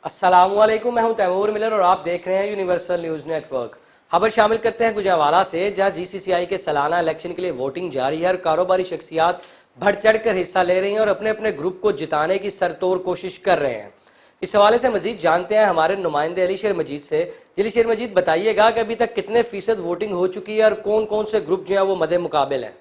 अस्सलामुअलैकुम, मैं हूं तैमूर मिलर और आप देख रहे हैं यूनिवर्सल न्यूज़ नेटवर्क। खबर शामिल करते हैं गुजरांवाला से, जहां जीसीसीआई के सालाना इलेक्शन के लिए वोटिंग जारी है और कारोबारी शख्सियात बढ़ चढ़ कर हिस्सा ले रही हैं और अपने अपने ग्रुप को जिताने की सरतोड़ कोशिश कर रहे हैं। इस हवाले से मजीद जानते हैं हमारे नुमाइंदे अली शेर मजीद से। अली शेर मजीद, बताइएगा कि अभी तक कितने फीसद वोटिंग हो चुकी है और कौन कौन से ग्रुप जो है वो मदे मुकाबिल हैं।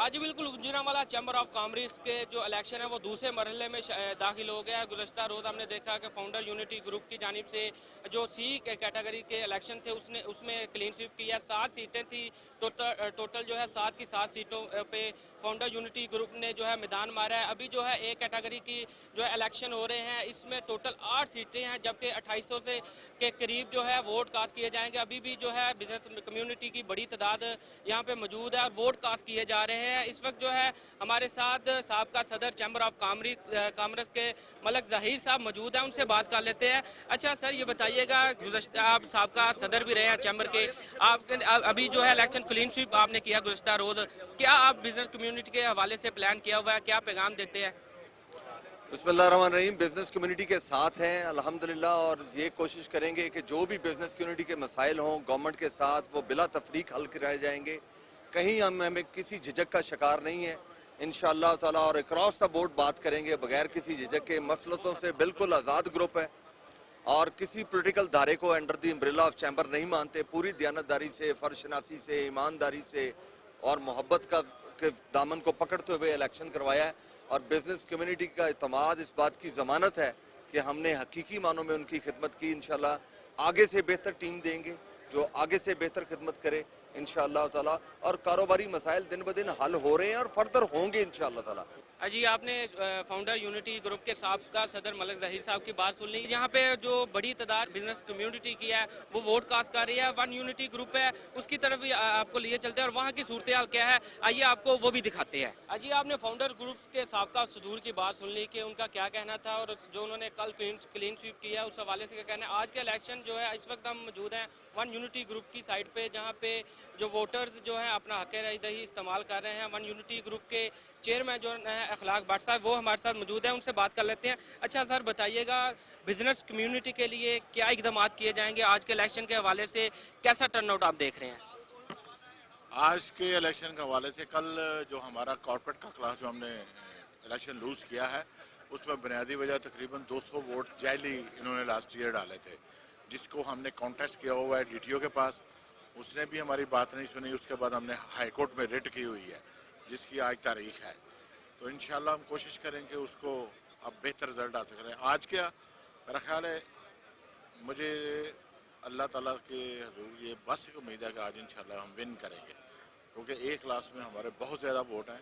आज बिल्कुल गुजरांवाला चैम्बर ऑफ कॉमर्स के जो इलेक्शन है वो दूसरे मरहले में दाखिल हो गया है। गुज़श्ता रोज़ हमने देखा कि फाउंडर यूनिटी ग्रुप की जानिब से जो सी कैटेगरी के इलेक्शन थे उसमें क्लीन स्वीप किया। 7 सीटें थी टोटल जो है 7 की 7 सीटों पे फाउंडर यूनिटी ग्रुप ने जो है मैदान मारा है। अभी जो है एक कैटेगरी की जो है इलेक्शन हो रहे हैं, इसमें टोटल 8 सीटें हैं, जबकि 2800 से के करीब जो है वोट कास्ट किए जाएंगे। अभी भी जो है बिजनेस कम्युनिटी की बड़ी तादाद यहाँ पे मौजूद है और वोट कास्ट किए जा रहे हैं। इस वक्त जो है हमारे साथ साबका सदर चैम्बर ऑफ कॉमर्स के मलक जहीर साहब मौजूद हैं, उनसे बात कर लेते हैं। अच्छा सर, ये बताइएगा, आप साबका सदर भी रहे हैं चैम्बर के, आप अभी जो है इलेक्शन क्लीन स्वीप आपने किया गुज़श्ता रोज, क्या आप बिजनेस कम्युनिटी के हवाले से प्लान किया हुआ है, क्या पैगाम देते हैं? बिस्मिल्लाहिर्रहमानिर्रहीम। बिजनेस कम्युनिटी के साथ हैं अल्हम्दुलिल्लाह, और ये कोशिश करेंगे कि जो भी बिजनेस कम्युनिटी के मसाइल हों गवर्नमेंट के साथ वो बिला तफरीक हल कराए जाएंगे। कहीं हमें किसी झिझक का शिकार नहीं है इंशाअल्लाह ताला, और अक्रॉस द बोर्ड बात करेंगे बगैर किसी झिझक के। मसलतों से बिल्कुल आज़ाद ग्रुप है और किसी पॉलिटिकल धारे को under the umbrella of chamber नहीं मानते। पूरी दयानतदारी से, फर्शनासी से, ईमानदारी से और मोहब्बत का के दामन को पकड़ते हुए इलेक्शन करवाया है। और बिजनेस कम्युनिटी का इत्मीनान इस बात की ज़मानत है कि हमने हकीकी मानों में उनकी खिदमत की। इंशाल्लाह आगे से बेहतर टीम देंगे जो आगे से बेहतर खिदमत करे इंशाअल्लाह ताला, और कारोबारी मसाइल दिन ब दिन हल हो रहे हैं और फर्दर होंगे इंशाअल्लाह ताला। जी, आपने फाउंडर यूनिटी ग्रुप के साबका सदर मलक जहीर साहब की बात सुन ली। यहाँ पे जो बड़ी तादाद बिजनेस कम्युनिटी की है वो वोट कास्ट कर रही है। वन यूनिटी ग्रुप है, उसकी तरफ भी आपको लिए चलते हैं और वहाँ की सूरत हाल क्या है, आइए आपको वो भी दिखाते हैं। जी, आपने फाउंडर ग्रुप के साबका सदूर की बात सुन ली कि उनका क्या कहना था और जो उन्होंने कल क्लीन स्वीप किया उस हवाले से क्या कहना है। आज के इलेक्शन जो है, इस वक्त हम मौजूद हैं वन यूनिटी ग्रुप की साइड पे, जहाँ पे जो वोटर्स जो हैं अपना हक राय दही इस्तेमाल कर रहे हैं। वन यूनिटी ग्रुप के चेयरमैन जो है अखलाक भट्ट साहब, वो हमारे साथ मौजूद हैं, उनसे बात कर लेते हैं। अच्छा सर, बताइएगा बिजनेस कम्युनिटी के लिए क्या इकदाम किए जाएंगे आज के इलेक्शन के हवाले से, कैसा टर्नआउट आप देख रहे हैं? आज के इलेक्शन के हवाले से कल जो हमारा कॉर्पोरेट का क्लास जो हमने इलेक्शन लूज किया है, उसमें बुनियादी वजह तकरीबन 200 वोट जैली इन्होंने लास्ट ईयर डाले थे, जिसको हमने कॉन्टेस्ट किया हुआ है डीटीओ के पास। उसने भी हमारी बात नहीं सुनी। उसके बाद हमने हाई कोर्ट में रिट की हुई है जिसकी आज तारीख है। तो इंशाल्लाह हम कोशिश करेंगे उसको अब बेहतर रिजल्ट हासिल करें। आज क्या मेरा ख्याल है, मुझे अल्लाह ताला के हजूर ये बस एक उम्मीद है कि आज इंशाल्लाह हम विन करेंगे, क्योंकि एक क्लास में हमारे बहुत ज़्यादा वोट हैं।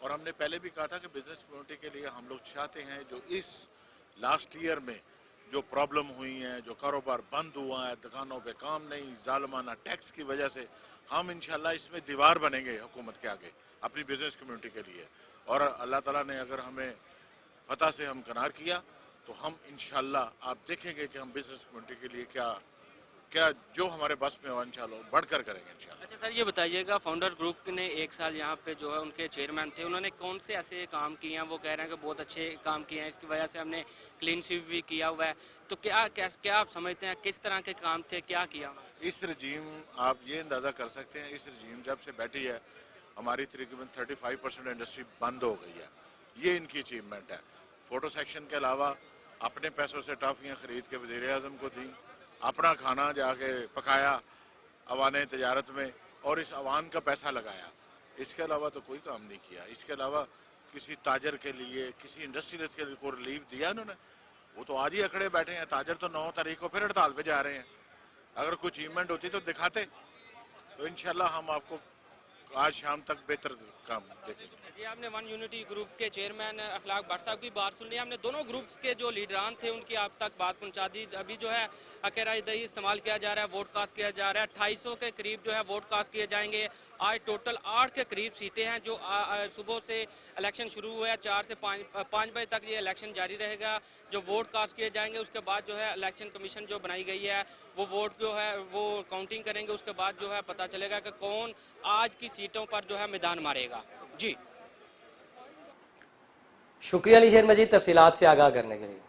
और हमने पहले भी कहा था कि बिजनेस कम्युनिटी के लिए हम लोग चाहते हैं जो इस लास्ट ईयर में जो प्रॉब्लम हुई हैं, जो कारोबार बंद हुआ है, दुकानों पे काम नहीं, जालमाना टैक्स की वजह से, हम इंशाल्लाह इसमें दीवार बनेंगे हुकूमत के आगे अपनी बिजनेस कम्युनिटी के लिए। और अल्लाह ताला ने अगर हमें फतह से हमकिनार किया तो हम इंशाल्लाह आप देखेंगे कि हम बिजनेस कम्युनिटी के लिए क्या क्या जो हमारे बस में हो इंशाल्लाह बढ़कर करेंगे इंशाल्लाह। अच्छा सर, ये बताइएगा, फाउंडर ग्रुप ने एक साल यहाँ पे जो है उनके चेयरमैन थे, उन्होंने कौन से ऐसे काम किए हैं, वो कह रहे हैं कि बहुत अच्छे काम किए हैं, इसकी वजह से हमने क्लीन स्वीप भी किया हुआ है। तो क्या आप समझते हैं किस तरह के काम थे, क्या किया? इस रजीम आप ये अंदाज़ा कर सकते हैं, इस रजीम जब से बैठी है हमारी तकरीबन 35% इंडस्ट्री बंद हो गई है। ये इनकी अचीवमेंट है। फ़ोटो सेक्शन के अलावा अपने पैसों से टॉफ़ियाँ ख़रीद के वज़ीर आज़म को दी, अपना खाना जाके पकाया अवान तजारत में और इस अवान का पैसा लगाया। इसके अलावा तो कोई काम नहीं किया। इसके अलावा किसी ताजर के लिए, किसी इंडस्ट्रियलिस्ट के लिए कोई रिलीफ दिया उन्होंने? वो तो आज ही अकड़े बैठे हैं। ताजर तो 9 तारीख को फिर हड़ताल पे जा रहे हैं। अगर कोई अचीवमेंट होती तो दिखाते। तो इंशाल्लाह हम आपको आज शाम तक बेहतर काम देखेंगे। जी, आपने वन यूनिटी ग्रुप के चेयरमैन अखलाक भट्ट साहब की बात सुन ली। हमने दोनों ग्रुप्स के जो लीडरान थे उनकी आप तक बात पहुंचा दी। अभी जो है अकेराई दही इस्तेमाल किया जा रहा है, वोट कास्ट किया जा रहा है। 250 के करीब जो है वोट कास्ट किए जाएंगे। आज टोटल 8 के करीब सीटें हैं जो सुबह से इलेक्शन शुरू हुआ है, 4 से 5 बजे तक ये इलेक्शन जारी रहेगा। जो वोट कास्ट किए जाएंगे उसके बाद जो है इलेक्शन कमीशन जो बनाई गई है वो वोट जो है वो काउंटिंग करेंगे। उसके बाद जो है पता चलेगा कि कौन आज की सीटों पर जो है मैदान मारेगा। जी, शुक्रिया अली शेर मजीद, तफसीलात से आगाह करने के लिए।